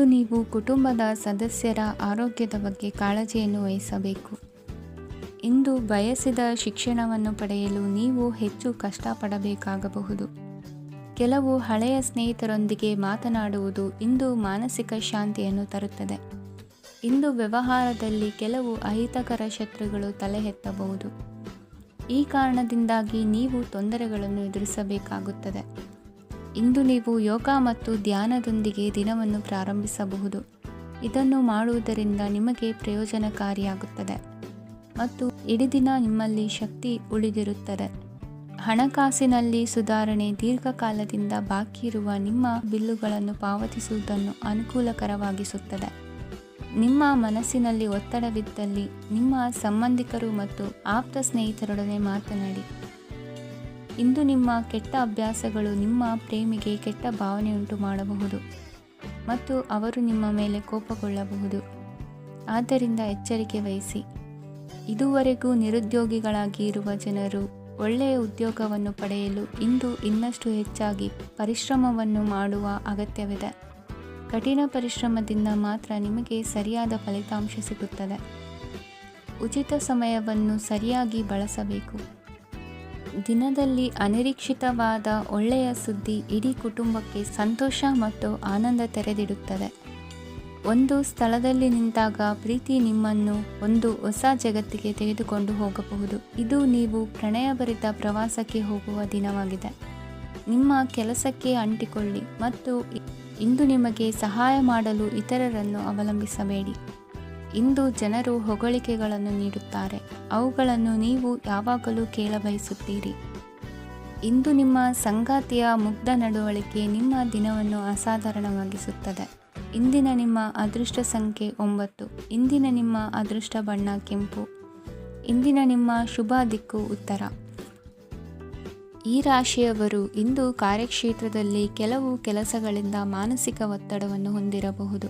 ನೀವು ಕುಟುಂಬದ ಸದಸ್ಯರ ಆರೋಗ್ಯದ ಬಗ್ಗೆ ಕಾಳಜಿಯನ್ನು ವಹಿಸಬೇಕು. ಇಂದು ಬಯಸಿದ ಶಿಕ್ಷಣವನ್ನು ಪಡೆಯಲು ನೀವು ಹೆಚ್ಚು ಕಷ್ಟಪಡಬೇಕಾಗಬಹುದು. ಕೆಲವು ಹಳೆಯ ಸ್ನೇಹಿತರೊಂದಿಗೆ ಮಾತನಾಡುವುದು ಇಂದು ಮಾನಸಿಕ ಶಾಂತಿಯನ್ನು ತರುತ್ತದೆ. ಇಂದು ವ್ಯವಹಾರದಲ್ಲಿ ಕೆಲವು ಅಹಿತಕರ ಶತ್ರುಗಳು ತಲೆ ಎತ್ತಬಹುದು. ಈ ಕಾರಣದಿಂದಾಗಿ ನೀವು ತೊಂದರೆಗಳನ್ನು ಎದುರಿಸಬೇಕಾಗುತ್ತದೆ. ಇಂದು ನೀವು ಯೋಗ ಮತ್ತು ಧ್ಯಾನದೊಂದಿಗೆ ದಿನವನ್ನು ಪ್ರಾರಂಭಿಸಬಹುದು. ಇದನ್ನು ಮಾಡುವುದರಿಂದ ನಿಮಗೆ ಪ್ರಯೋಜನಕಾರಿಯಾಗುತ್ತದೆ ಮತ್ತು ಇಡೀ ದಿನ ನಿಮ್ಮಲ್ಲಿ ಶಕ್ತಿ ಉಳಿದಿರುತ್ತದೆ. ಹಣಕಾಸಿನಲ್ಲಿ ಸುಧಾರಣೆ ದೀರ್ಘಕಾಲದಿಂದ ಬಾಕಿ ಇರುವ ನಿಮ್ಮ ಬಿಲ್ಲುಗಳನ್ನು ಪಾವತಿಸುವುದನ್ನು ಅನುಕೂಲಕರವಾಗಿಸುತ್ತದೆ. ನಿಮ್ಮ ಮನಸ್ಸಿನಲ್ಲಿ ಒತ್ತಡವಿದ್ದಲ್ಲಿ ನಿಮ್ಮ ಸಂಬಂಧಿಕರು ಮತ್ತು ಆಪ್ತ ಸ್ನೇಹಿತರೊಡನೆ ಮಾತನಾಡಿ. ಇಂದು ನಿಮ್ಮ ಕೆಟ್ಟ ಅಭ್ಯಾಸಗಳು ನಿಮ್ಮ ಪ್ರೇಮಿಗೆ ಕೆಟ್ಟ ಭಾವನೆಯುಂಟು ಮಾಡಬಹುದು ಮತ್ತು ಅವರು ನಿಮ್ಮ ಮೇಲೆ ಕೋಪಗೊಳ್ಳಬಹುದು. ಆದ್ದರಿಂದ ಎಚ್ಚರಿಕೆ ವಹಿಸಿ. ಇದುವರೆಗೂ ನಿರುದ್ಯೋಗಿಗಳಾಗಿ ಇರುವ ಜನರು ಒಳ್ಳೆಯ ಉದ್ಯೋಗವನ್ನು ಪಡೆಯಲು ಇಂದು ಇನ್ನಷ್ಟು ಹೆಚ್ಚಾಗಿ ಪರಿಶ್ರಮವನ್ನು ಮಾಡುವ ಅಗತ್ಯವಿದೆ. ಕಠಿಣ ಪರಿಶ್ರಮದಿಂದ ಮಾತ್ರ ನಿಮಗೆ ಸರಿಯಾದ ಫಲಿತಾಂಶ ಸಿಗುತ್ತದೆ. ಉಚಿತ ಸಮಯವನ್ನು ಸರಿಯಾಗಿ ಬಳಸಬೇಕು. ದಿನದಲ್ಲಿ ಅನಿರೀಕ್ಷಿತವಾದ ಒಳ್ಳೆಯ ಸುದ್ದಿ ಇಡೀ ಕುಟುಂಬಕ್ಕೆ ಸಂತೋಷ ಮತ್ತು ಆನಂದ ತೆರೆದಿಡುತ್ತದೆ. ಒಂದು ಸ್ಥಳದಲ್ಲಿ ನಿಂತಾಗ ಪ್ರೀತಿ ನಿಮ್ಮನ್ನು ಒಂದು ಹೊಸ ಜಗತ್ತಿಗೆ ತೆಗೆದುಕೊಂಡು ಹೋಗಬಹುದು. ಇದು ನೀವು ಪ್ರಣಯಭರಿತ ಪ್ರವಾಸಕ್ಕೆ ಹೋಗುವ ದಿನವಾಗಿದೆ. ನಿಮ್ಮ ಕೆಲಸಕ್ಕೆ ಅಂಟಿಕೊಳ್ಳಿ ಮತ್ತು ಇಂದು ನಿಮಗೆ ಸಹಾಯ ಮಾಡಲು ಇತರರನ್ನು ಅವಲಂಬಿಸಬೇಡಿ. ಇಂದು ಜನರು ಹೊಗಳಿಕೆಗಳನ್ನು ನೀಡುತ್ತಾರೆ. ಅವುಗಳನ್ನು ನೀವು ಯಾವಾಗಲೂ ಕೇಳಬಯಸುತ್ತೀರಿ. ಇಂದು ನಿಮ್ಮ ಸಂಗಾತಿಯ ಮುಗ್ಧ ನಡವಳಿಕೆ ನಿಮ್ಮ ದಿನವನ್ನು ಅಸಾಧಾರಣವಾಗಿಸುತ್ತದೆ. ಇಂದಿನ ನಿಮ್ಮ ಅದೃಷ್ಟ ಸಂಖ್ಯೆ 9. ಇಂದಿನ ನಿಮ್ಮ ಅದೃಷ್ಟ ಬಣ್ಣ ಕೆಂಪು. ಇಂದಿನ ನಿಮ್ಮ ಶುಭ ದಿಕ್ಕು ಉತ್ತರ. ಈ ರಾಶಿಯವರು ಇಂದು ಕಾರ್ಯಕ್ಷೇತ್ರದಲ್ಲಿ ಕೆಲವು ಕೆಲಸಗಳಿಂದ ಮಾನಸಿಕ ಒತ್ತಡವನ್ನು ಹೊಂದಿರಬಹುದು.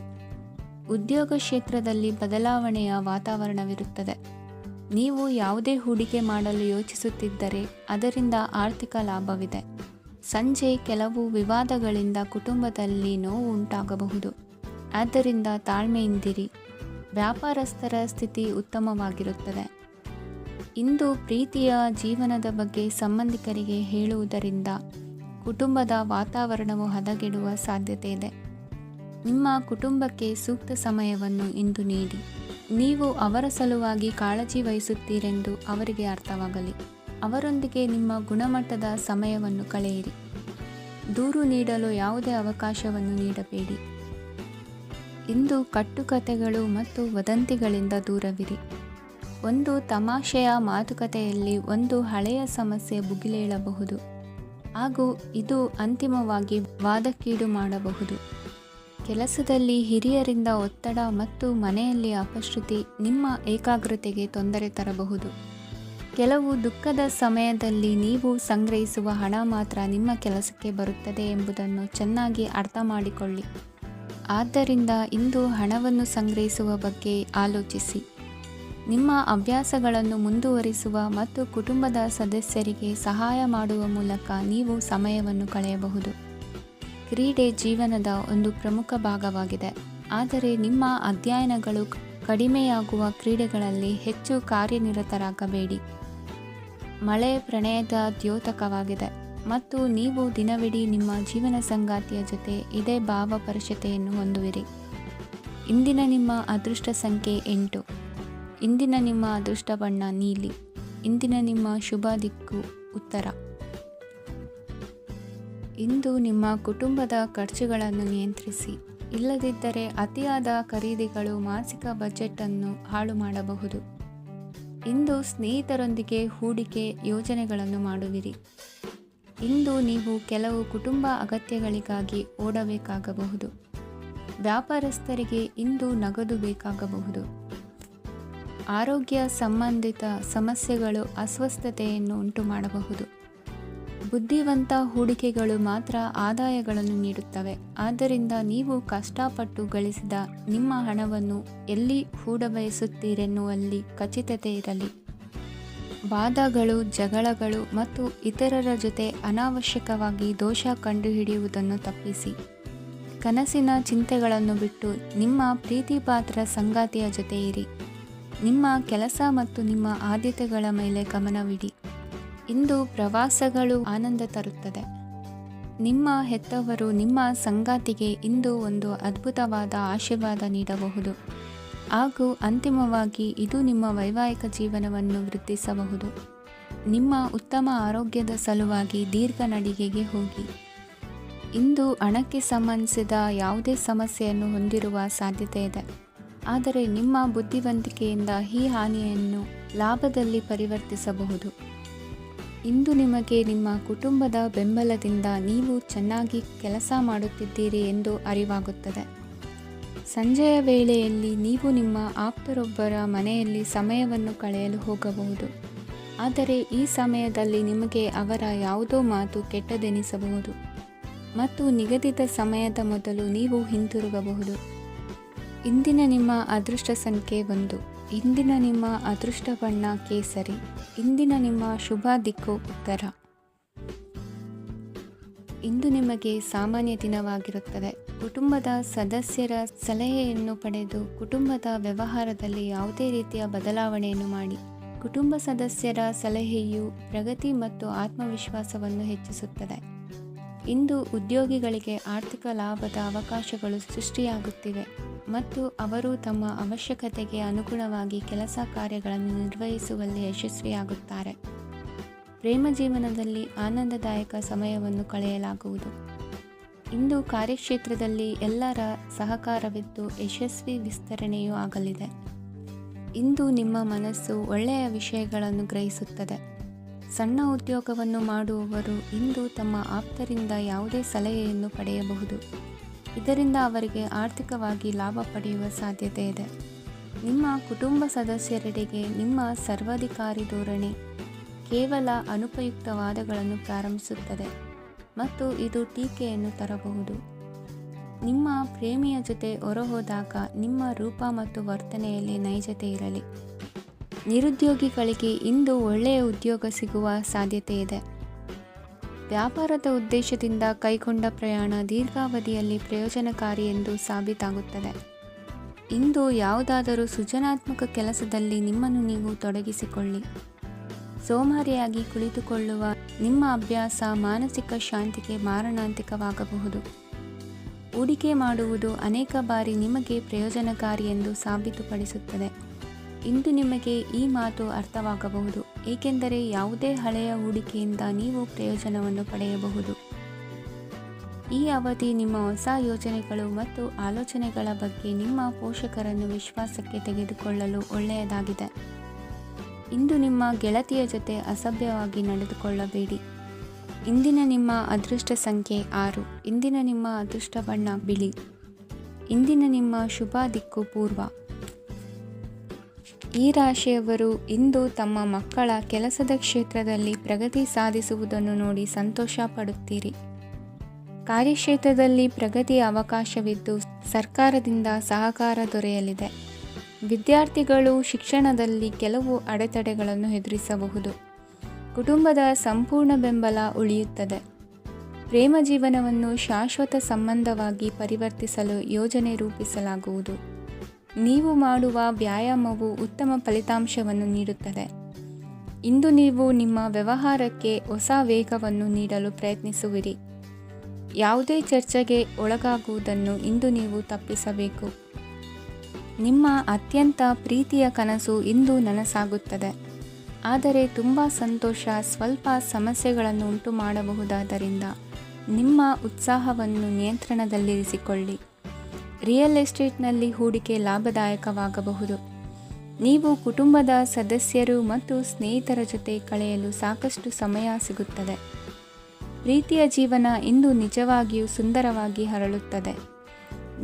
ಉದ್ಯೋಗ ಕ್ಷೇತ್ರದಲ್ಲಿ ಬದಲಾವಣೆಯ ವಾತಾವರಣವಿರುತ್ತದೆ. ನೀವು ಯಾವುದೇ ಹೂಡಿಕೆ ಮಾಡಲು ಯೋಚಿಸುತ್ತಿದ್ದರೆ ಅದರಿಂದ ಆರ್ಥಿಕ ಲಾಭವಿದೆ. ಸಂಜೆ ಕೆಲವು ವಿವಾದಗಳಿಂದ ಕುಟುಂಬದಲ್ಲಿ ನೋವು ಉಂಟಾಗಬಹುದು. ಆದ್ದರಿಂದ ತಾಳ್ಮೆಯಿಂದಿರಿ. ವ್ಯಾಪಾರಸ್ಥರ ಸ್ಥಿತಿ ಉತ್ತಮವಾಗಿರುತ್ತದೆ. ಇಂದು ಪ್ರೀತಿಯ ಜೀವನದ ಬಗ್ಗೆ ಸಂಬಂಧಿಕರಿಗೆ ಹೇಳುವುದರಿಂದ ಕುಟುಂಬದ ವಾತಾವರಣವು ಹದಗೆಡುವ ಸಾಧ್ಯತೆ ಇದೆ. ನಿಮ್ಮ ಕುಟುಂಬಕ್ಕೆ ಸೂಕ್ತ ಸಮಯವನ್ನು ಇಂದು ನೀಡಿ. ನೀವು ಅವರ ಸಲುವಾಗಿ ಕಾಳಜಿ ವಹಿಸುತ್ತೀರೆಂದು ಅವರಿಗೆ ಅರ್ಥವಾಗಲಿ. ಅವರೊಂದಿಗೆ ನಿಮ್ಮ ಗುಣಮಟ್ಟದ ಸಮಯವನ್ನು ಕಳೆಯಿರಿ. ದೂರು ನೀಡಲು ಯಾವುದೇ ಅವಕಾಶವನ್ನು ನೀಡಬೇಡಿ. ಇಂದು ಕಟ್ಟುಕತೆಗಳು ಮತ್ತು ವದಂತಿಗಳಿಂದ ದೂರವಿರಿ. ಒಂದು ತಮಾಷೆಯ ಮಾತುಕತೆಯಲ್ಲಿ ಒಂದು ಹಳೆಯ ಸಮಸ್ಯೆ ಭುಗಿಲೇಳಬಹುದು ಹಾಗೂ ಇದು ಅಂತಿಮವಾಗಿ ವಾದಕ್ಕೀಡು ಮಾಡಬಹುದು. ಕೆಲಸದಲ್ಲಿ ಹಿರಿಯರಿಂದ ಒತ್ತಡ ಮತ್ತು ಮನೆಯಲ್ಲಿ ಅಪಶ್ರುತಿ ನಿಮ್ಮ ಏಕಾಗ್ರತೆಗೆ ತೊಂದರೆ ತರಬಹುದು. ಕೆಲವು ದುಃಖದ ಸಮಯದಲ್ಲಿ ನೀವು ಸಂಗ್ರಹಿಸುವ ಹಣ ಮಾತ್ರ ನಿಮ್ಮ ಕೆಲಸಕ್ಕೆ ಬರುತ್ತದೆ ಎಂಬುದನ್ನು ಚೆನ್ನಾಗಿ ಅರ್ಥ ಮಾಡಿಕೊಳ್ಳಿ. ಆದ್ದರಿಂದ ಇಂದು ಹಣವನ್ನು ಸಂಗ್ರಹಿಸುವ ಬಗ್ಗೆ ಆಲೋಚಿಸಿ. ನಿಮ್ಮ ಅಭ್ಯಾಸಗಳನ್ನು ಮುಂದುವರಿಸುವ ಮತ್ತು ಕುಟುಂಬದ ಸದಸ್ಯರಿಗೆ ಸಹಾಯ ಮಾಡುವ ಮೂಲಕ ನೀವು ಸಮಯವನ್ನು ಕಳೆಯಬಹುದು. ಕ್ರೀಡೆ ಜೀವನದ ಒಂದು ಪ್ರಮುಖ ಭಾಗವಾಗಿದೆ. ಆದರೆ ನಿಮ್ಮ ಅಧ್ಯಯನಗಳು ಕಡಿಮೆಯಾಗುವ ಕ್ರೀಡೆಗಳಲ್ಲಿ ಹೆಚ್ಚು ಕಾರ್ಯನಿರತರಾಗಬೇಡಿ. ಮಳೆ ಪ್ರಣಯದ ದ್ಯೋತಕವಾಗಿದೆ ಮತ್ತು ನೀವು ದಿನವಿಡೀ ನಿಮ್ಮ ಜೀವನ ಸಂಗಾತಿಯ ಜೊತೆ ಇದೇ ಭಾವಪರಶತೆಯನ್ನು ಹೊಂದುವಿರಿ. ಇಂದಿನ ನಿಮ್ಮ ಅದೃಷ್ಟ ಸಂಖ್ಯೆ 8. ಇಂದಿನ ನಿಮ್ಮ ಅದೃಷ್ಟ ಬಣ್ಣ ನೀಲಿ. ಇಂದಿನ ನಿಮ್ಮ ಶುಭ ದಿಕ್ಕು ಉತ್ತರ. ಇಂದು ನಿಮ್ಮ ಕುಟುಂಬದ ಖರ್ಚುಗಳನ್ನು ನಿಯಂತ್ರಿಸಿ. ಇಲ್ಲದಿದ್ದರೆ ಅತಿಯಾದ ಖರೀದಿಗಳು ಮಾಸಿಕ ಬಜೆಟನ್ನು ಹಾಳು ಮಾಡಬಹುದು. ಇಂದು ಸ್ನೇಹಿತರೊಂದಿಗೆ ಹೂಡಿಕೆ ಯೋಜನೆಗಳನ್ನು ಮಾಡುವಿರಿ. ಇಂದು ನೀವು ಕೆಲವು ಕುಟುಂಬ ಅಗತ್ಯಗಳಿಗಾಗಿ ಓಡಬೇಕಾಗಬಹುದು. ವ್ಯಾಪಾರಸ್ಥರಿಗೆ ಇಂದು ನಗದು ಬೇಕಾಗಬಹುದು. ಆರೋಗ್ಯ ಸಂಬಂಧಿತ ಸಮಸ್ಯೆಗಳು ಅಸ್ವಸ್ಥತೆಯನ್ನು ಉಂಟುಮಾಡಬಹುದು. ಬುದ್ಧಿವಂತ ಹೂಡಿಕೆಗಳು ಮಾತ್ರ ಆದಾಯಗಳನ್ನು ನೀಡುತ್ತವೆ. ಆದ್ದರಿಂದ ನೀವು ಕಷ್ಟಪಟ್ಟು ಗಳಿಸಿದ ನಿಮ್ಮ ಹಣವನ್ನು ಎಲ್ಲಿ ಹೂಡಬಯಸುತ್ತೀರೆನ್ನುವಲ್ಲಿ ಖಚಿತತೆ ಇರಲಿ. ವಾದಗಳು, ಜಗಳಗಳು ಮತ್ತು ಇತರರ ಜೊತೆ ಅನಾವಶ್ಯಕವಾಗಿ ದೋಷ ಕಂಡುಹಿಡಿಯುವುದನ್ನು ತಪ್ಪಿಸಿ. ಕನಸಿನ ಚಿಂತೆಗಳನ್ನು ಬಿಟ್ಟು ನಿಮ್ಮ ಪ್ರೀತಿಪಾತ್ರ ಸಂಗಾತಿಯ ಜೊತೆ ಇರಿ. ನಿಮ್ಮ ಕೆಲಸ ಮತ್ತು ನಿಮ್ಮ ಆದ್ಯತೆಗಳ ಮೇಲೆ ಗಮನವಿಡಿ. ಇಂದು ಪ್ರವಾಸಗಳು ಆನಂದ ತರುತ್ತದೆ. ನಿಮ್ಮ ಹೆತ್ತವರು ನಿಮ್ಮ ಸಂಗಾತಿಗೆ ಇಂದು ಒಂದು ಅದ್ಭುತವಾದ ಆಶೀರ್ವಾದ ನೀಡಬಹುದು ಹಾಗೂ ಅಂತಿಮವಾಗಿ ಇದು ನಿಮ್ಮ ವೈವಾಹಿಕ ಜೀವನವನ್ನು ವೃದ್ಧಿಸಬಹುದು. ನಿಮ್ಮ ಉತ್ತಮ ಆರೋಗ್ಯದ ಸಲುವಾಗಿ ದೀರ್ಘ ನಡಿಗೆಗೆ ಹೋಗಿ. ಇಂದು ಹಣಕ್ಕೆ ಸಂಬಂಧಿಸಿದ ಯಾವುದೇ ಸಮಸ್ಯೆಯನ್ನು ಹೊಂದಿರುವ ಸಾಧ್ಯತೆ ಇದೆ, ಆದರೆ ನಿಮ್ಮ ಬುದ್ಧಿವಂತಿಕೆಯಿಂದ ಈ ಹಾನಿಯನ್ನು ಲಾಭದಲ್ಲಿ ಪರಿವರ್ತಿಸಬಹುದು. ಇಂದು ನಿಮಗೆ ನಿಮ್ಮ ಕುಟುಂಬದ ಬೆಂಬಲದಿಂದ ನೀವು ಚೆನ್ನಾಗಿ ಕೆಲಸ ಮಾಡುತ್ತಿದ್ದೀರಿ ಎಂದು ಅರಿವಾಗುತ್ತದೆ. ಸಂಜೆಯ ವೇಳೆಯಲ್ಲಿ ನೀವು ನಿಮ್ಮ ಆಪ್ತರೊಬ್ಬರ ಮನೆಯಲ್ಲಿ ಸಮಯವನ್ನು ಕಳೆಯಲು ಹೋಗಬಹುದು, ಆದರೆ ಈ ಸಮಯದಲ್ಲಿ ನಿಮಗೆ ಅವರ ಯಾವುದೋ ಮಾತು ಕೆಟ್ಟದೆನಿಸಬಹುದು ಮತ್ತು ನಿಗದಿತ ಸಮಯದ ಮೊದಲು ನೀವು ಹಿಂತಿರುಗಬಹುದು. ಇಂದಿನ ನಿಮ್ಮ ಅದೃಷ್ಟ ಸಂಖ್ಯೆ 1. ಇಂದಿನ ನಿಮ್ಮ ಅದೃಷ್ಟ ಬಣ್ಣ ಕೇಸರಿ. ಇಂದಿನ ನಿಮ್ಮ ಶುಭ ದಿಕ್ಕು ಉತ್ತರ. ಇಂದು ನಿಮಗೆ ಸಾಮಾನ್ಯ ದಿನವಾಗಿರುತ್ತದೆ. ಕುಟುಂಬದ ಸದಸ್ಯರ ಸಲಹೆಯನ್ನು ಪಡೆದು ಕುಟುಂಬದ ವ್ಯವಹಾರದಲ್ಲಿ ಯಾವುದೇ ರೀತಿಯ ಬದಲಾವಣೆಯನ್ನು ಮಾಡಿ. ಕುಟುಂಬ ಸದಸ್ಯರ ಸಲಹೆಯು ಪ್ರಗತಿ ಮತ್ತು ಆತ್ಮವಿಶ್ವಾಸವನ್ನು ಹೆಚ್ಚಿಸುತ್ತದೆ. ಇಂದು ಉದ್ಯೋಗಿಗಳಿಗೆ ಆರ್ಥಿಕ ಲಾಭದ ಅವಕಾಶಗಳು ಸೃಷ್ಟಿಯಾಗುತ್ತಿವೆ ಮತ್ತು ಅವರು ತಮ್ಮ ಅವಶ್ಯಕತೆಗೆ ಅನುಗುಣವಾಗಿ ಕೆಲಸ ಕಾರ್ಯಗಳನ್ನು ನಿರ್ವಹಿಸುವಲ್ಲಿ ಯಶಸ್ವಿಯಾಗುತ್ತಾರೆ. ಪ್ರೇಮ ಜೀವನದಲ್ಲಿ ಆನಂದದಾಯಕ ಸಮಯವನ್ನು ಕಳೆಯಲಾಗುವುದು. ಇಂದು ಕಾರ್ಯಕ್ಷೇತ್ರದಲ್ಲಿ ಎಲ್ಲರ ಸಹಕಾರವಿದ್ದು ಯಶಸ್ವಿ ವಿಸ್ತರಣೆಯೂ ಆಗಲಿದೆ. ಇಂದು ನಿಮ್ಮ ಮನಸ್ಸು ಒಳ್ಳೆಯ ವಿಷಯಗಳನ್ನು ಗ್ರಹಿಸುತ್ತದೆ. ಸಣ್ಣ ಉದ್ಯೋಗವನ್ನು ಮಾಡುವವರು ಇಂದು ತಮ್ಮ ಆಪ್ತರಿಂದ ಯಾವುದೇ ಸಲಹೆಯನ್ನು ಪಡೆಯಬಹುದು. ಇದರಿಂದ ಅವರಿಗೆ ಆರ್ಥಿಕವಾಗಿ ಲಾಭ ಪಡೆಯುವ ಸಾಧ್ಯತೆ ಇದೆ. ನಿಮ್ಮ ಕುಟುಂಬ ಸದಸ್ಯರೆಡೆಗೆ ನಿಮ್ಮ ಸರ್ವಾಧಿಕಾರಿ ಧೋರಣೆ ಕೇವಲ ಅನುಪಯುಕ್ತ ವಾದಗಳನ್ನು ಪ್ರಾರಂಭಿಸುತ್ತದೆ ಮತ್ತು ಇದು ಟೀಕೆಯನ್ನು ತರಬಹುದು. ನಿಮ್ಮ ಪ್ರೇಮಿಯ ಜೊತೆ ಹೊರಹೋದಾಗ ನಿಮ್ಮ ರೂಪ ಮತ್ತು ವರ್ತನೆಯಲ್ಲಿ ನೈಜತೆ ಇರಲಿ. ನಿರುದ್ಯೋಗಿಗಳಿಗೆ ಇಂದು ಒಳ್ಳೆಯ ಉದ್ಯೋಗ ಸಿಗುವ ಸಾಧ್ಯತೆ ಇದೆ. ವ್ಯಾಪಾರದ ಉದ್ದೇಶದಿಂದ ಕೈಗೊಂಡ ಪ್ರಯಾಣ ದೀರ್ಘಾವಧಿಯಲ್ಲಿ ಪ್ರಯೋಜನಕಾರಿ ಎಂದು ಸಾಬೀತಾಗುತ್ತದೆ. ಇಂದು ಯಾವುದಾದರೂ ಸೃಜನಾತ್ಮಕ ಕೆಲಸದಲ್ಲಿ ನಿಮ್ಮನ್ನು ನೀವು ತೊಡಗಿಸಿಕೊಳ್ಳಿ. ಸೋಮಾರಿಯಾಗಿ ಕುಳಿತುಕೊಳ್ಳುವ ನಿಮ್ಮ ಅಭ್ಯಾಸ ಮಾನಸಿಕ ಶಾಂತಿಗೆ ಮಾರಣಾಂತಿಕವಾಗಬಹುದು. ಹೂಡಿಕೆ ಮಾಡುವುದು ಅನೇಕ ಬಾರಿ ನಿಮಗೆ ಪ್ರಯೋಜನಕಾರಿ ಎಂದು ಸಾಬೀತುಪಡಿಸುತ್ತದೆ. ಇಂದು ನಿಮಗೆ ಈ ಮಾತು ಅರ್ಥವಾಗಬಹುದು, ಏಕೆಂದರೆ ಯಾವುದೇ ಹಳೆಯ ಹೂಡಿಕೆಯಿಂದ ನೀವು ಪ್ರಯೋಜನವನ್ನು ಪಡೆಯಬಹುದು. ಈ ಅವಧಿ ನಿಮ್ಮ ಹೊಸ ಯೋಜನೆಗಳು ಮತ್ತು ಆಲೋಚನೆಗಳ ಬಗ್ಗೆ ನಿಮ್ಮ ಪೋಷಕರನ್ನು ವಿಶ್ವಾಸಕ್ಕೆ ತೆಗೆದುಕೊಳ್ಳಲು ಒಳ್ಳೆಯದಾಗಿದೆ. ಇಂದು ನಿಮ್ಮ ಗೆಳತಿಯ ಜೊತೆ ಅಸಭ್ಯವಾಗಿ ನಡೆದುಕೊಳ್ಳಬೇಡಿ. ಇಂದಿನ ನಿಮ್ಮ ಅದೃಷ್ಟ ಸಂಖ್ಯೆ 6. ಇಂದಿನ ನಿಮ್ಮ ಅದೃಷ್ಟ ಬಣ್ಣ ಬಿಳಿ. ಇಂದಿನ ನಿಮ್ಮ ಶುಭ ದಿಕ್ಕು ಪೂರ್ವ. ಈ ರಾಶಿಯವರು ಇಂದು ತಮ್ಮ ಮಕ್ಕಳ ಕೆಲಸದ ಕ್ಷೇತ್ರದಲ್ಲಿ ಪ್ರಗತಿ ಸಾಧಿಸುವುದನ್ನು ನೋಡಿ ಸಂತೋಷ ಪಡುತ್ತೀರಿ. ಕಾರ್ಯಕ್ಷೇತ್ರದಲ್ಲಿ ಪ್ರಗತಿಯ ಅವಕಾಶವಿದ್ದು ಸರ್ಕಾರದಿಂದ ಸಹಕಾರ ದೊರೆಯಲಿದೆ. ವಿದ್ಯಾರ್ಥಿಗಳು ಶಿಕ್ಷಣದಲ್ಲಿ ಕೆಲವು ಅಡೆತಡೆಗಳನ್ನು ಎದುರಿಸಬಹುದು. ಕುಟುಂಬದ ಸಂಪೂರ್ಣ ಬೆಂಬಲ ಉಳಿಯುತ್ತದೆ. ಪ್ರೇಮ ಜೀವನವನ್ನು ಶಾಶ್ವತ ಸಂಬಂಧವಾಗಿ ಪರಿವರ್ತಿಸಲು ಯೋಜನೆ ರೂಪಿಸಲಾಗುವುದು. ನೀವು ಮಾಡುವ ವ್ಯಾಯಾಮವು ಉತ್ತಮ ಫಲಿತಾಂಶವನ್ನು ನೀಡುತ್ತದೆ. ಇಂದು ನೀವು ನಿಮ್ಮ ವ್ಯವಹಾರಕ್ಕೆ ಹೊಸ ವೇಗವನ್ನು ನೀಡಲು ಪ್ರಯತ್ನಿಸುವಿರಿ. ಯಾವುದೇ ಚರ್ಚೆಗೆ ಒಳಗಾಗುವುದನ್ನು ಇಂದು ನೀವು ತಪ್ಪಿಸಬೇಕು. ನಿಮ್ಮ ಅತ್ಯಂತ ಪ್ರೀತಿಯ ಕನಸು ಇಂದು ನನಸಾಗುತ್ತದೆ, ಆದರೆ ತುಂಬ ಸಂತೋಷ ಸ್ವಲ್ಪ ಸಮಸ್ಯೆಗಳನ್ನು ಉಂಟು ಮಾಡಬಹುದಾದ್ದರಿಂದ ನಿಮ್ಮ ಉತ್ಸಾಹವನ್ನು ನಿಯಂತ್ರಣದಲ್ಲಿರಿಸಿಕೊಳ್ಳಿ. ರಿಯಲ್ ಎಸ್ಟೇಟ್ನಲ್ಲಿ ಹೂಡಿಕೆ ಲಾಭದಾಯಕವಾಗಬಹುದು. ನೀವು ಕುಟುಂಬದ ಸದಸ್ಯರು ಮತ್ತು ಸ್ನೇಹಿತರ ಜೊತೆ ಕಳೆಯಲು ಸಾಕಷ್ಟು ಸಮಯ ಸಿಗುತ್ತದೆ. ಪ್ರೀತಿಯ ಜೀವನ ಇಂದು ನಿಜವಾಗಿಯೂ ಸುಂದರವಾಗಿ ಹರಳುತ್ತದೆ.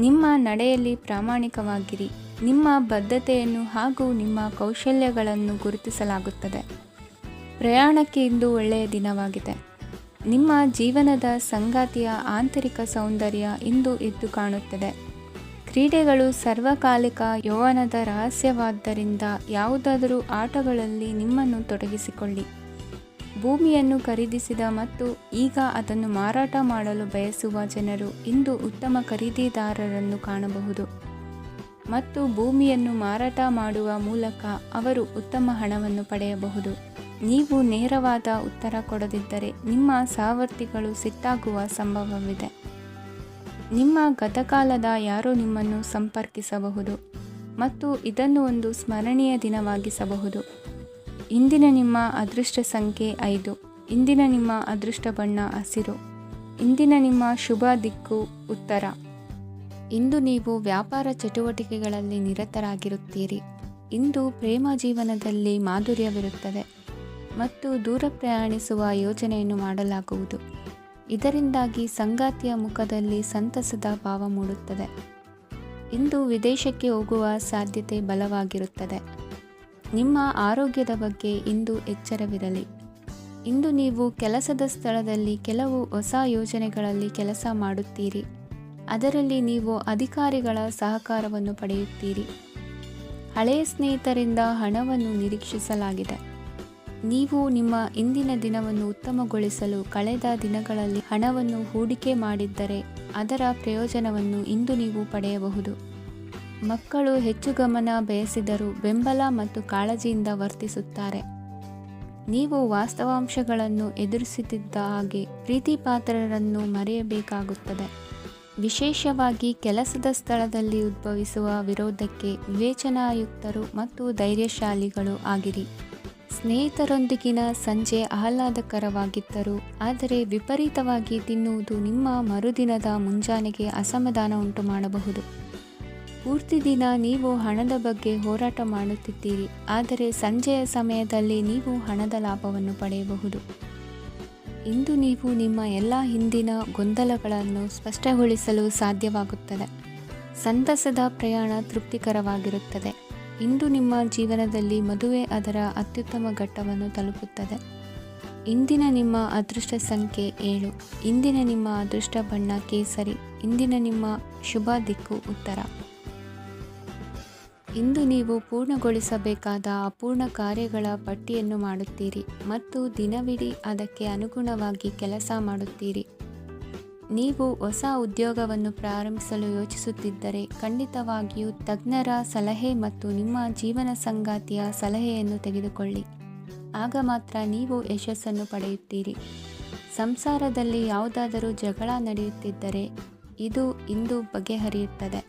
ನಿಮ್ಮ ನಡೆಯಲ್ಲಿ ಪ್ರಾಮಾಣಿಕವಾಗಿರಿ. ನಿಮ್ಮ ಬದ್ಧತೆಯನ್ನು ಹಾಗೂ ನಿಮ್ಮ ಕೌಶಲ್ಯಗಳನ್ನು ಗುರುತಿಸಲಾಗುತ್ತದೆ. ಪ್ರಯಾಣಕ್ಕೆ ಇಂದು ಒಳ್ಳೆಯ ದಿನವಾಗಿದೆ. ನಿಮ್ಮ ಜೀವನದ ಸಂಗಾತಿಯ ಆಂತರಿಕ ಸೌಂದರ್ಯ ಇಂದು ಎದ್ದು ಕಾಣುತ್ತದೆ. ಕ್ರೀಡೆಗಳು ಸಾರ್ವಕಾಲಿಕ ಯೌವನದ ರಹಸ್ಯವಾದ್ದರಿಂದ ಯಾವುದಾದರೂ ಆಟಗಳಲ್ಲಿ ನಿಮ್ಮನ್ನು ತೊಡಗಿಸಿಕೊಳ್ಳಿ. ಭೂಮಿಯನ್ನು ಖರೀದಿಸಿದ ಮತ್ತು ಈಗ ಅದನ್ನು ಮಾರಾಟ ಮಾಡಲು ಬಯಸುವ ಜನರು ಇಂದು ಉತ್ತಮ ಖರೀದಿದಾರರನ್ನು ಕಾಣಬಹುದು ಮತ್ತು ಭೂಮಿಯನ್ನು ಮಾರಾಟ ಮಾಡುವ ಮೂಲಕ ಅವರು ಉತ್ತಮ ಹಣವನ್ನು ಪಡೆಯಬಹುದು. ನೀವು ನೇರವಾದ ಉತ್ತರ ಕೊಡದಿದ್ದರೆ ನಿಮ್ಮ ಸಹವರ್ತಿಗಳು ಸಿಟ್ಟಾಗುವ ಸಂಭವವಿದೆ. ನಿಮ್ಮ ಗತಕಾಲದ ಯಾರೋ ನಿಮ್ಮನ್ನು ಸಂಪರ್ಕಿಸಬಹುದು ಮತ್ತು ಇದನ್ನು ಒಂದು ಸ್ಮರಣೀಯ ದಿನವಾಗಿಸಬಹುದು. ಇಂದಿನ ನಿಮ್ಮ ಅದೃಷ್ಟ ಸಂಖ್ಯೆ 5. ಇಂದಿನ ನಿಮ್ಮ ಅದೃಷ್ಟ ಬಣ್ಣ ಹಸಿರು. ಇಂದಿನ ನಿಮ್ಮ ಶುಭ ದಿಕ್ಕು ಉತ್ತರ. ಇಂದು ನೀವು ವ್ಯಾಪಾರ ಚಟುವಟಿಕೆಗಳಲ್ಲಿ ನಿರತರಾಗಿರುತ್ತೀರಿ. ಇಂದು ಪ್ರೇಮ ಜೀವನದಲ್ಲಿ ಮಾಧುರ್ಯವಿರುತ್ತದೆ ಮತ್ತು ದೂರ ಪ್ರಯಾಣಿಸುವ ಯೋಜನೆಯನ್ನು ಮಾಡಲಾಗುವುದು. ಇದರಿಂದಾಗಿ ಸಂಗಾತಿಯ ಮುಖದಲ್ಲಿ ಸಂತಸದ ಭಾವ ಮೂಡುತ್ತದೆ. ಇಂದು ವಿದೇಶಕ್ಕೆ ಹೋಗುವ ಸಾಧ್ಯತೆ ಬಲವಾಗಿರುತ್ತದೆ. ನಿಮ್ಮ ಆರೋಗ್ಯದ ಬಗ್ಗೆ ಇಂದು ಎಚ್ಚರವಿರಲಿ. ಇಂದು ನೀವು ಕೆಲಸದ ಸ್ಥಳದಲ್ಲಿ ಕೆಲವು ಹೊಸ ಯೋಜನೆಗಳಲ್ಲಿ ಕೆಲಸ ಮಾಡುತ್ತೀರಿ. ಅದರಲ್ಲಿ ನೀವು ಅಧಿಕಾರಿಗಳ ಸಹಕಾರವನ್ನು ಪಡೆಯುತ್ತೀರಿ. ಹಳೆಯ ಸ್ನೇಹಿತರಿಂದ ಹಣವನ್ನು ನಿರೀಕ್ಷಿಸಲಾಗಿದೆ. ನೀವು ನಿಮ್ಮ ಇಂದಿನ ದಿನವನ್ನು ಉತ್ತಮಗೊಳಿಸಲು ಕಳೆದ ದಿನಗಳಲ್ಲಿ ಹಣವನ್ನು ಹೂಡಿಕೆ ಮಾಡಿದ್ದರೆ ಅದರ ಪ್ರಯೋಜನವನ್ನು ಇಂದು ನೀವು ಪಡೆಯಬಹುದು. ಮಕ್ಕಳು ಹೆಚ್ಚು ಗಮನ ಬಯಸಿದರೂ ಬೆಂಬಲ ಮತ್ತು ಕಾಳಜಿಯಿಂದ ವರ್ತಿಸುತ್ತಾರೆ. ನೀವು ವಾಸ್ತವಾಂಶಗಳನ್ನು ಎದುರಿಸುತ್ತಿದ್ದ ಹಾಗೆ ಪ್ರೀತಿಪಾತ್ರರನ್ನು ಮರೆಯಬೇಕಾಗುತ್ತದೆ. ವಿಶೇಷವಾಗಿ ಕೆಲಸದ ಸ್ಥಳದಲ್ಲಿ ಉದ್ಭವಿಸುವ ವಿರೋಧಕ್ಕೆ ವಿವೇಚನಾಯುಕ್ತರು ಮತ್ತು ಧೈರ್ಯಶಾಲಿಗಳು ಆಗಿರಿ. ಸ್ನೇಹಿತರೊಂದಿಗಿನ ಸಂಜೆ ಆಹ್ಲಾದಕರವಾಗಿದ್ದರೂ ಆದರೆ ವಿಪರೀತವಾಗಿ ತಿನ್ನುವುದು ನಿಮ್ಮ ಮರುದಿನದ ಮುಂಜಾನೆಗೆ ಅಸಮಾಧಾನ ಉಂಟು ಮಾಡಬಹುದು. ಪೂರ್ತಿ ದಿನ ನೀವು ಹಣದ ಬಗ್ಗೆ ಹೋರಾಟ ಮಾಡುತ್ತಿದ್ದೀರಿ, ಆದರೆ ಸಂಜೆಯ ಸಮಯದಲ್ಲಿ ನೀವು ಹಣದ ಲಾಭವನ್ನು ಪಡೆಯಬಹುದು. ಇಂದು ನೀವು ನಿಮ್ಮ ಎಲ್ಲ ಹಿಂದಿನ ಗೊಂದಲಗಳನ್ನು ಸ್ಪಷ್ಟಗೊಳಿಸಲು ಸಾಧ್ಯವಾಗುತ್ತದೆ. ಸಂತಸದ ಪ್ರಯಾಣ ತೃಪ್ತಿಕರವಾಗಿರುತ್ತದೆ. ಇಂದು ನಿಮ್ಮ ಜೀವನದಲ್ಲಿ ಮದುವೆ ಅದರ ಅತ್ಯುತ್ತಮ ಘಟ್ಟವನ್ನು ತಲುಪುತ್ತದೆ. ಇಂದಿನ ನಿಮ್ಮ ಅದೃಷ್ಟ ಸಂಖ್ಯೆ 7. ಇಂದಿನ ನಿಮ್ಮ ಅದೃಷ್ಟ ಬಣ್ಣ ಕೇಸರಿ. ಇಂದಿನ ನಿಮ್ಮ ಶುಭ ದಿಕ್ಕು ಉತ್ತರ. ಇಂದು ನೀವು ಪೂರ್ಣಗೊಳಿಸಬೇಕಾದ ಅಪೂರ್ಣ ಕಾರ್ಯಗಳ ಪಟ್ಟಿಯನ್ನು ಮಾಡುತ್ತೀರಿ ಮತ್ತು ದಿನವಿಡೀ ಅದಕ್ಕೆ ಅನುಗುಣವಾಗಿ ಕೆಲಸ ಮಾಡುತ್ತೀರಿ. ನೀವು ಹೊಸ ಉದ್ಯೋಗವನ್ನು ಪ್ರಾರಂಭಿಸಲು ಯೋಚಿಸುತ್ತಿದ್ದರೆ ಖಂಡಿತವಾಗಿಯೂ ತಜ್ಞರ ಸಲಹೆ ಮತ್ತು ನಿಮ್ಮ ಜೀವನ ಸಂಗಾತಿಯ ಸಲಹೆಯನ್ನು ತೆಗೆದುಕೊಳ್ಳಿ. ಆಗ ಮಾತ್ರ ನೀವು ಯಶಸ್ಸನ್ನು ಪಡೆಯುತ್ತೀರಿ. ಸಂಸಾರದಲ್ಲಿ ಯಾವುದಾದರೂ ಜಗಳ ನಡೆಯುತ್ತಿದ್ದರೆ ಇದು ಇಂದು ಬಗೆಹರಿಯುತ್ತದೆ.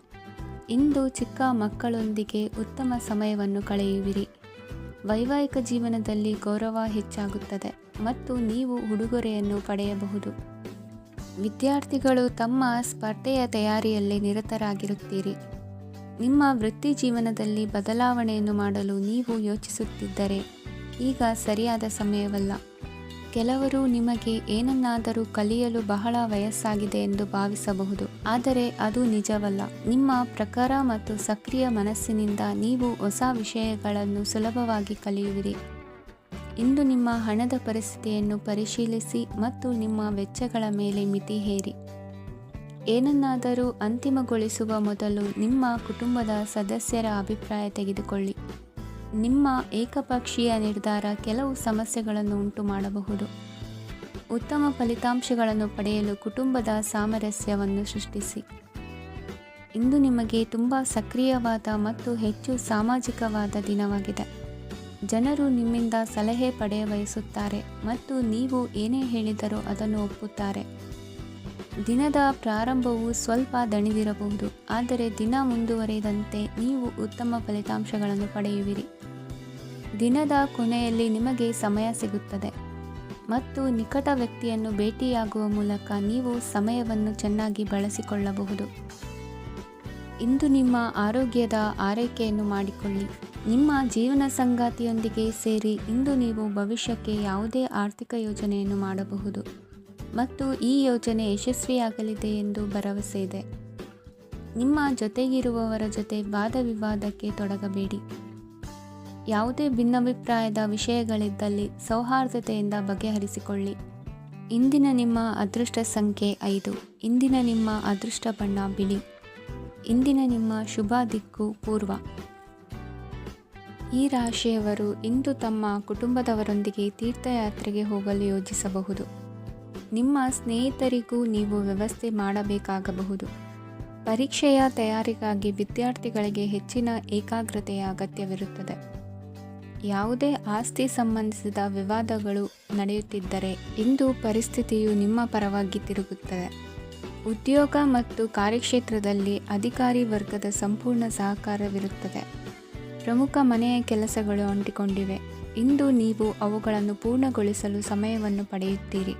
ಇಂದು ಚಿಕ್ಕ ಮಕ್ಕಳೊಂದಿಗೆ ಉತ್ತಮ ಸಮಯವನ್ನು ಕಳೆಯುವಿರಿ. ವೈವಾಹಿಕ ಜೀವನದಲ್ಲಿ ಗೌರವ ಹೆಚ್ಚಾಗುತ್ತದೆ ಮತ್ತು ನೀವು ಉಡುಗೊರೆಯನ್ನು ಪಡೆಯಬಹುದು. ವಿದ್ಯಾರ್ಥಿಗಳು ತಮ್ಮ ಸ್ಪರ್ಧೆಯ ತಯಾರಿಯಲ್ಲಿ ನಿರತರಾಗಿರುತ್ತೀರಿ. ನಿಮ್ಮ ವೃತ್ತಿ ಜೀವನದಲ್ಲಿ ಬದಲಾವಣೆಯನ್ನು ಮಾಡಲು ನೀವು ಯೋಚಿಸುತ್ತಿದ್ದರೆ ಈಗ ಸರಿಯಾದ ಸಮಯವಲ್ಲ. ಕೆಲವರು ನಿಮಗೆ ಏನನ್ನಾದರೂ ಕಲಿಯಲು ಬಹಳ ವಯಸ್ಸಾಗಿದೆ ಎಂದು ಭಾವಿಸಬಹುದು, ಆದರೆ ಅದು ನಿಜವಲ್ಲ. ನಿಮ್ಮ ಪ್ರಖರ ಮತ್ತು ಸಕ್ರಿಯ ಮನಸ್ಸಿನಿಂದ ನೀವು ಹೊಸ ವಿಷಯಗಳನ್ನು ಸುಲಭವಾಗಿ ಕಲಿಯುವಿರಿ. ಇಂದು ನಿಮ್ಮ ಹಣದ ಪರಿಸ್ಥಿತಿಯನ್ನು ಪರಿಶೀಲಿಸಿ ಮತ್ತು ನಿಮ್ಮ ವೆಚ್ಚಗಳ ಮೇಲೆ ಮಿತಿ ಹೇರಿ. ಏನನ್ನಾದರೂ ಅಂತಿಮಗೊಳಿಸುವ ಮೊದಲು ನಿಮ್ಮ ಕುಟುಂಬದ ಸದಸ್ಯರ ಅಭಿಪ್ರಾಯ ತೆಗೆದುಕೊಳ್ಳಿ. ನಿಮ್ಮ ಏಕಪಕ್ಷೀಯ ನಿರ್ಧಾರ ಕೆಲವು ಸಮಸ್ಯೆಗಳನ್ನು ಉಂಟು ಮಾಡಬಹುದು. ಉತ್ತಮ ಫಲಿತಾಂಶಗಳನ್ನು ಪಡೆಯಲು ಕುಟುಂಬದ ಸಾಮರಸ್ಯವನ್ನು ಸೃಷ್ಟಿಸಿ. ಇಂದು ನಿಮಗೆ ತುಂಬ ಸಕ್ರಿಯವಾದ ಮತ್ತು ಹೆಚ್ಚು ಸಾಮಾಜಿಕವಾದ ದಿನವಾಗಿದೆ. ಜನರು ನಿಮ್ಮಿಂದ ಸಲಹೆ ಪಡೆಯ ಬಯಸುತ್ತಾರೆ ಮತ್ತು ನೀವು ಏನೇ ಹೇಳಿದರೂ ಅದನ್ನು ಒಪ್ಪುತ್ತಾರೆ. ದಿನದ ಪ್ರಾರಂಭವು ಸ್ವಲ್ಪ ದಣಿದಿರಬಹುದು, ಆದರೆ ದಿನ ಮುಂದುವರಿದಂತೆ ನೀವು ಉತ್ತಮ ಫಲಿತಾಂಶಗಳನ್ನು ಪಡೆಯುವಿರಿ. ದಿನದ ಕೊನೆಯಲ್ಲಿ ನಿಮಗೆ ಸಮಯ ಸಿಗುತ್ತದೆ ಮತ್ತು ನಿಕಟ ವ್ಯಕ್ತಿಯನ್ನು ಭೇಟಿಯಾಗುವ ಮೂಲಕ ನೀವು ಸಮಯವನ್ನು ಚೆನ್ನಾಗಿ ಬಳಸಿಕೊಳ್ಳಬಹುದು. ಇಂದು ನಿಮ್ಮ ಆರೋಗ್ಯದ ಆರೈಕೆಯನ್ನು ಮಾಡಿಕೊಳ್ಳಿ. ನಿಮ್ಮ ಜೀವನ ಸಂಗಾತಿಯೊಂದಿಗೆ ಸೇರಿ ಇಂದು ನೀವು ಭವಿಷ್ಯಕ್ಕೆ ಯಾವುದೇ ಆರ್ಥಿಕ ಯೋಜನೆಯನ್ನು ಮಾಡಬಹುದು ಮತ್ತು ಈ ಯೋಜನೆ ಯಶಸ್ವಿಯಾಗಲಿದೆ ಎಂದು ಭರವಸೆ ಇದೆ. ನಿಮ್ಮ ಜೊತೆಗಿರುವವರ ಜೊತೆ ವಾದ ವಿವಾದಕ್ಕೆ ತೊಡಗಬೇಡಿ. ಯಾವುದೇ ಭಿನ್ನಾಭಿಪ್ರಾಯದ ವಿಷಯಗಳಿದ್ದಲ್ಲಿ ಸೌಹಾರ್ದತೆಯಿಂದ ಬಗೆಹರಿಸಿಕೊಳ್ಳಿ. ಇಂದಿನ ನಿಮ್ಮ ಅದೃಷ್ಟ ಸಂಖ್ಯೆ 5. ಇಂದಿನ ನಿಮ್ಮ ಅದೃಷ್ಟ ಬಣ್ಣ ಬಿಳಿ. ಇಂದಿನ ನಿಮ್ಮ ಶುಭ ದಿಕ್ಕು ಪೂರ್ವ. ಈ ರಾಶಿಯವರು ಇಂದು ತಮ್ಮ ಕುಟುಂಬದವರೊಂದಿಗೆ ತೀರ್ಥಯಾತ್ರೆಗೆ ಹೋಗಲು ಯೋಜಿಸಬಹುದು. ನಿಮ್ಮ ಸ್ನೇಹಿತರಿಗೂ ನೀವು ವ್ಯವಸ್ಥೆ ಮಾಡಬೇಕಾಗಬಹುದು. ಪರೀಕ್ಷೆಯ ತಯಾರಿಗಾಗಿ ವಿದ್ಯಾರ್ಥಿಗಳಿಗೆ ಹೆಚ್ಚಿನ ಏಕಾಗ್ರತೆಯ ಅಗತ್ಯವಿರುತ್ತದೆ. ಯಾವುದೇ ಆಸ್ತಿ ಸಂಬಂಧಿಸಿದ ವಿವಾದಗಳು ನಡೆಯುತ್ತಿದ್ದರೆ ಇಂದು ಪರಿಸ್ಥಿತಿಯು ನಿಮ್ಮ ಪರವಾಗಿ ತಿರುಗುತ್ತದೆ. ಉದ್ಯೋಗ ಮತ್ತು ಕಾರ್ಯಕ್ಷೇತ್ರದಲ್ಲಿ ಅಧಿಕಾರಿ ವರ್ಗದ ಸಂಪೂರ್ಣ ಸಹಕಾರವಿರುತ್ತದೆ. ಪ್ರಮುಖ ಮನೆಯ ಕೆಲಸಗಳು ಅಂಟಿಕೊಂಡಿವೆ. ಇಂದು ನೀವು ಅವುಗಳನ್ನು ಪೂರ್ಣಗೊಳಿಸಲು ಸಮಯವನ್ನು ಪಡೆಯುತ್ತೀರಿ.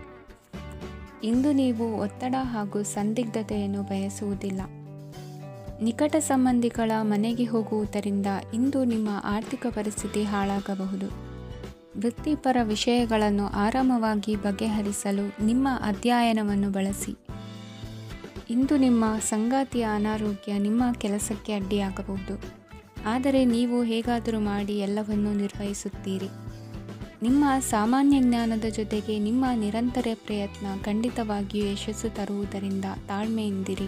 ಇಂದು ನೀವು ಒತ್ತಡ ಹಾಗೂ ಸಂದಿಗ್ಧತೆಯನ್ನು ಬಯಸುವುದಿಲ್ಲ. ನಿಕಟ ಸಂಬಂಧಿಗಳ ಮನೆಗೆ ಹೋಗುವುದರಿಂದ ಇಂದು ನಿಮ್ಮ ಆರ್ಥಿಕ ಪರಿಸ್ಥಿತಿ ಹಾಳಾಗಬಹುದು. ವೃತ್ತಿಪರ ವಿಷಯಗಳನ್ನು ಆರಾಮವಾಗಿ ಬಗೆಹರಿಸಲು ನಿಮ್ಮ ಅಧ್ಯಯನವನ್ನು ಬಳಸಿ. ಇಂದು ನಿಮ್ಮ ಸಂಗಾತಿಯ ಅನಾರೋಗ್ಯ ನಿಮ್ಮ ಕೆಲಸಕ್ಕೆ ಅಡ್ಡಿಯಾಗಬಹುದು, ಆದರೆ ನೀವು ಹೇಗಾದರೂ ಮಾಡಿ ಎಲ್ಲವನ್ನೂ ನಿರ್ವಹಿಸುತ್ತೀರಿ. ನಿಮ್ಮ ಸಾಮಾನ್ಯ ಜ್ಞಾನದ ಜೊತೆಗೆ ನಿಮ್ಮ ನಿರಂತರ ಪ್ರಯತ್ನ ಖಂಡಿತವಾಗಿಯೂ ಯಶಸ್ಸು ತರುವುದರಿಂದ ತಾಳ್ಮೆಯಿಂದಿರಿ.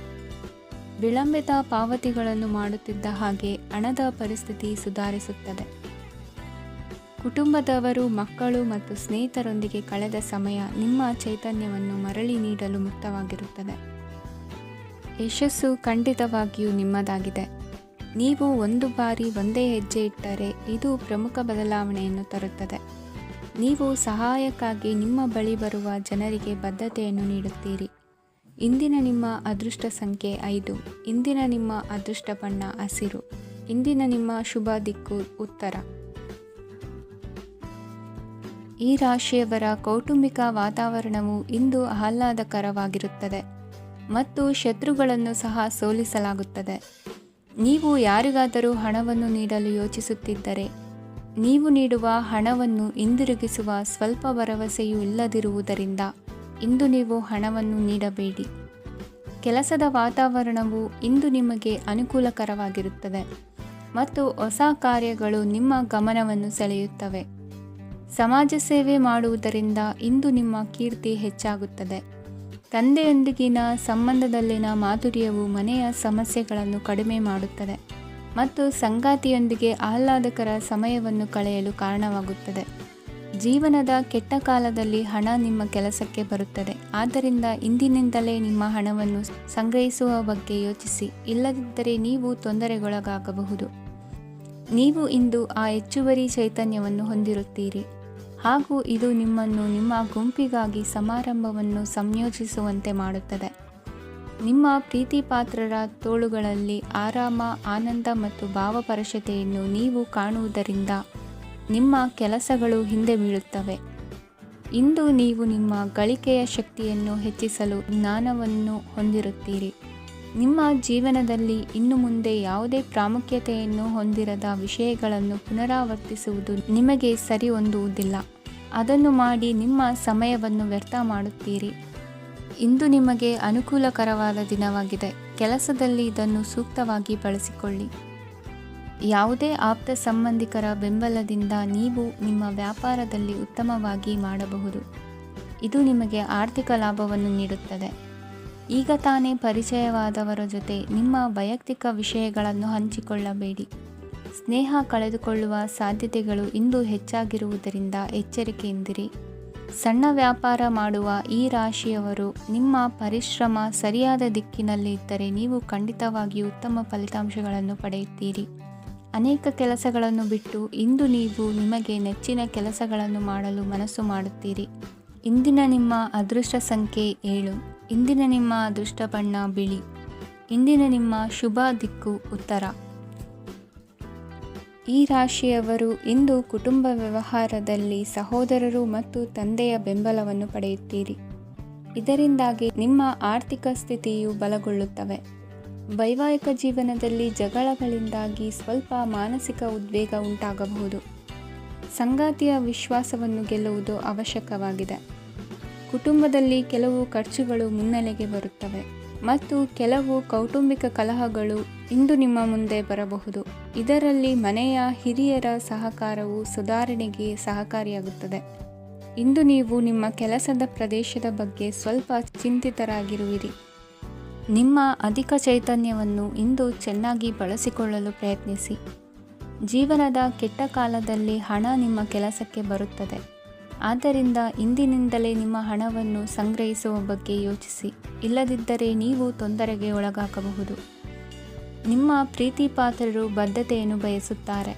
ವಿಳಂಬಿತ ಪಾವತಿಗಳನ್ನು ಮಾಡುತ್ತಿದ್ದ ಹಾಗೆ ಹಣದ ಪರಿಸ್ಥಿತಿ ಸುಧಾರಿಸುತ್ತದೆ. ಕುಟುಂಬದವರು, ಮಕ್ಕಳು ಮತ್ತು ಸ್ನೇಹಿತರೊಂದಿಗೆ ಕಳೆದ ಸಮಯ ನಿಮ್ಮ ಚೈತನ್ಯವನ್ನು ಮರಳಿ ನೀಡಲು ಮುಕ್ತವಾಗಿರುತ್ತದೆ. ಯಶಸ್ಸು ಖಂಡಿತವಾಗಿಯೂ ನಿಮ್ಮದಾಗಿದೆ. ನೀವು ಒಂದು ಬಾರಿ ಒಂದೇ ಹೆಜ್ಜೆ ಇಟ್ಟರೆ ಇದು ಪ್ರಮುಖ ಬದಲಾವಣೆಯನ್ನು ತರುತ್ತದೆ. ನೀವು ಸಹಾಯಕ್ಕಾಗಿ ನಿಮ್ಮ ಬಳಿ ಬರುವ ಜನರಿಗೆ ಬದ್ಧತೆಯನ್ನು ನೀಡುತ್ತೀರಿ. ಇಂದಿನ ನಿಮ್ಮ ಅದೃಷ್ಟ ಸಂಖ್ಯೆ 5. ಇಂದಿನ ನಿಮ್ಮ ಅದೃಷ್ಟ ಬಣ್ಣ ಹಸಿರು. ಇಂದಿನ ನಿಮ್ಮ ಶುಭ ದಿಕ್ಕು ಉತ್ತರ. ಈ ರಾಶಿಯವರ ಕೌಟುಂಬಿಕ ವಾತಾವರಣವು ಇಂದು ಆಹ್ಲಾದಕರವಾಗಿರುತ್ತದೆ ಮತ್ತು ಶತ್ರುಗಳನ್ನು ಸಹ ಸೋಲಿಸಲಾಗುತ್ತದೆ. ನೀವು ಯಾರಿಗಾದರೂ ಹಣವನ್ನು ನೀಡಲು ಯೋಚಿಸುತ್ತಿದ್ದರೆ ನೀವು ನೀಡುವ ಹಣವನ್ನು ಹಿಂದಿರುಗಿಸುವ ಸ್ವಲ್ಪ ಭರವಸೆಯೂ ಇಲ್ಲದಿರುವುದರಿಂದ ಇಂದು ನೀವು ಹಣವನ್ನು ನೀಡಬೇಡಿ. ಕೆಲಸದ ವಾತಾವರಣವು ಇಂದು ನಿಮಗೆ ಅನುಕೂಲಕರವಾಗಿರುತ್ತದೆ ಮತ್ತು ಹೊಸ ಕಾರ್ಯಗಳು ನಿಮ್ಮ ಗಮನವನ್ನು ಸೆಳೆಯುತ್ತವೆ. ಸಮಾಜ ಸೇವೆ ಮಾಡುವುದರಿಂದ ಇಂದು ನಿಮ್ಮ ಕೀರ್ತಿ ಹೆಚ್ಚಾಗುತ್ತದೆ. ತಂದೆಯೊಂದಿಗಿನ ಸಂಬಂಧದಲ್ಲಿನ ಮಾಧುರ್ಯವು ಮನೆಯ ಸಮಸ್ಯೆಗಳನ್ನು ಕಡಿಮೆ ಮಾಡುತ್ತದೆ ಮತ್ತು ಸಂಗಾತಿಯೊಂದಿಗೆ ಆಹ್ಲಾದಕರ ಸಮಯವನ್ನು ಕಳೆಯಲು ಕಾರಣವಾಗುತ್ತದೆ. ಜೀವನದ ಕೆಟ್ಟ ಕಾಲದಲ್ಲಿ ಹಣ ನಿಮ್ಮ ಕೆಲಸಕ್ಕೆ ಬರುತ್ತದೆ. ಆದ್ದರಿಂದ ಇಂದಿನಿಂದಲೇ ನಿಮ್ಮ ಹಣವನ್ನು ಸಂಗ್ರಹಿಸುವ ಬಗ್ಗೆ ಯೋಚಿಸಿ, ಇಲ್ಲದಿದ್ದರೆ ನೀವು ತೊಂದರೆಗೊಳಗಾಗಬಹುದು. ನೀವು ಇಂದು ಆ ಹೆಚ್ಚುವರಿ ಚೈತನ್ಯವನ್ನು ಹೊಂದಿರುತ್ತೀರಿ ಹಾಗೂ ಇದು ನಿಮ್ಮನ್ನು ನಿಮ್ಮ ಗುಂಪಿಗಾಗಿ ಸಮಾರಂಭವನ್ನು ಸಂಯೋಜಿಸುವಂತೆ ಮಾಡುತ್ತದೆ. ನಿಮ್ಮ ಪ್ರೀತಿಪಾತ್ರರ ತೋಳುಗಳಲ್ಲಿ ಆರಾಮ, ಆನಂದ ಮತ್ತು ಭಾವಪರಶತೆಯನ್ನು ನೀವು ಕಾಣುವುದರಿಂದ ನಿಮ್ಮ ಕೆಲಸಗಳು ಹಿಂದೆ ಬೀಳುತ್ತವೆ. ಇಂದು ನೀವು ನಿಮ್ಮ ಗಳಿಕೆಯ ಶಕ್ತಿಯನ್ನು ಹೆಚ್ಚಿಸಲು ಜ್ಞಾನವನ್ನು ಹೊಂದಿರುತ್ತೀರಿ. ನಿಮ್ಮ ಜೀವನದಲ್ಲಿ ಇನ್ನು ಮುಂದೆ ಯಾವುದೇ ಪ್ರಾಮುಖ್ಯತೆಯನ್ನು ಹೊಂದಿರದ ವಿಷಯಗಳನ್ನು ಪುನರಾವರ್ತಿಸುವುದು ನಿಮಗೆ ಸರಿ ಹೊಂದುವುದಿಲ್ಲ. ಅದನ್ನು ಮಾಡಿ ನಿಮ್ಮ ಸಮಯವನ್ನು ವ್ಯರ್ಥ ಮಾಡುತ್ತೀರಿ. ಇಂದು ನಿಮಗೆ ಅನುಕೂಲಕರವಾದ ದಿನವಾಗಿದೆ. ಕೆಲಸದಲ್ಲಿ ಇದನ್ನು ಸೂಕ್ತವಾಗಿ ಬಳಸಿಕೊಳ್ಳಿ. ಯಾವುದೇ ಆಪ್ತ ಸಂಬಂಧಿಕರ ಬೆಂಬಲದಿಂದ ನೀವು ನಿಮ್ಮ ವ್ಯಾಪಾರದಲ್ಲಿ ಉತ್ತಮವಾಗಿ ಮಾಡಬಹುದು. ಇದು ನಿಮಗೆ ಆರ್ಥಿಕ ಲಾಭವನ್ನು ನೀಡುತ್ತದೆ. ಈಗ ತಾನೇ ಪರಿಚಯವಾದವರ ಜೊತೆ ನಿಮ್ಮ ವೈಯಕ್ತಿಕ ವಿಷಯಗಳನ್ನು ಹಂಚಿಕೊಳ್ಳಬೇಡಿ. ಸ್ನೇಹ ಕಳೆದುಕೊಳ್ಳುವ ಸಾಧ್ಯತೆಗಳು ಇಂದು ಹೆಚ್ಚಾಗಿರುವುದರಿಂದ ಎಚ್ಚರಿಕೆಯಿಂದಿರಿ. ಸಣ್ಣ ವ್ಯಾಪಾರ ಮಾಡುವ ಈ ರಾಶಿಯವರು ನಿಮ್ಮ ಪರಿಶ್ರಮ ಸರಿಯಾದ ದಿಕ್ಕಿನಲ್ಲಿ ಇದ್ದರೆ ನೀವು ಖಂಡಿತವಾಗಿಯೂ ಉತ್ತಮ ಫಲಿತಾಂಶಗಳನ್ನು ಪಡೆಯುತ್ತೀರಿ. ಅನೇಕ ಕೆಲಸಗಳನ್ನು ಬಿಟ್ಟು ಇಂದು ನೀವು ನಿಮಗೆ ನೆಚ್ಚಿನ ಕೆಲಸಗಳನ್ನು ಮಾಡಲು ಮನಸ್ಸು ಮಾಡುತ್ತೀರಿ. ಇಂದಿನ ನಿಮ್ಮ ಅದೃಷ್ಟ ಸಂಖ್ಯೆ 7. ಇಂದಿನ ನಿಮ್ಮ ಅದೃಷ್ಟ ಬಣ್ಣ ಬಿಳಿ. ಇಂದಿನ ನಿಮ್ಮ ಶುಭ ದಿಕ್ಕು ಉತ್ತರ. ಈ ರಾಶಿಯವರು ಇಂದು ಕುಟುಂಬ ವ್ಯವಹಾರದಲ್ಲಿ ಸಹೋದರರು ಮತ್ತು ತಂದೆಯ ಬೆಂಬಲವನ್ನು ಪಡೆಯುತ್ತೀರಿ. ಇದರಿಂದಾಗಿ ನಿಮ್ಮ ಆರ್ಥಿಕ ಸ್ಥಿತಿಯು ಬಲಗೊಳ್ಳುತ್ತವೆ. ವೈವಾಹಿಕ ಜೀವನದಲ್ಲಿ ಜಗಳಗಳಿಂದಾಗಿ ಸ್ವಲ್ಪ ಮಾನಸಿಕ ಉದ್ವೇಗ ಉಂಟಾಗಬಹುದು. ಸಂಗಾತಿಯ ವಿಶ್ವಾಸವನ್ನು ಗೆಲ್ಲುವುದು ಅವಶ್ಯಕವಾಗಿದೆ. ಕುಟುಂಬದಲ್ಲಿ ಕೆಲವು ಖರ್ಚುಗಳು ಮುನ್ನೆಲೆಗೆ ಬರುತ್ತವೆ ಮತ್ತು ಕೆಲವು ಕೌಟುಂಬಿಕ ಕಲಹಗಳು ಇಂದು ನಿಮ್ಮ ಮುಂದೆ ಬರಬಹುದು. ಇದರಲ್ಲಿ ಮನೆಯ ಹಿರಿಯರ ಸಹಕಾರವು ಸುಧಾರಣೆಗೆ ಸಹಕಾರಿಯಾಗುತ್ತದೆ. ಇಂದು ನೀವು ನಿಮ್ಮ ಕೆಲಸದ ಪ್ರದೇಶದ ಬಗ್ಗೆ ಸ್ವಲ್ಪ ಚಿಂತಿತರಾಗಿರುವಿರಿ. ನಿಮ್ಮ ಅಧಿಕ ಚೈತನ್ಯವನ್ನು ಇಂದು ಚೆನ್ನಾಗಿ ಬಳಸಿಕೊಳ್ಳಲು ಪ್ರಯತ್ನಿಸಿ. ಜೀವನದ ಕೆಟ್ಟ ಕಾಲದಲ್ಲಿ ಹಣ ನಿಮ್ಮ ಕೆಲಸಕ್ಕೆ ಬರುತ್ತದೆ. ಆದ್ದರಿಂದ ಇಂದಿನಿಂದಲೇ ನಿಮ್ಮ ಹಣವನ್ನು ಸಂಗ್ರಹಿಸುವ ಬಗ್ಗೆ ಯೋಚಿಸಿ, ಇಲ್ಲದಿದ್ದರೆ ನೀವು ತೊಂದರೆಗೆ ಒಳಗಾಗಬಹುದು. ನಿಮ್ಮ ಪ್ರೀತಿಪಾತ್ರರು ಬದ್ಧತೆಯನ್ನು ಬಯಸುತ್ತಾರೆ.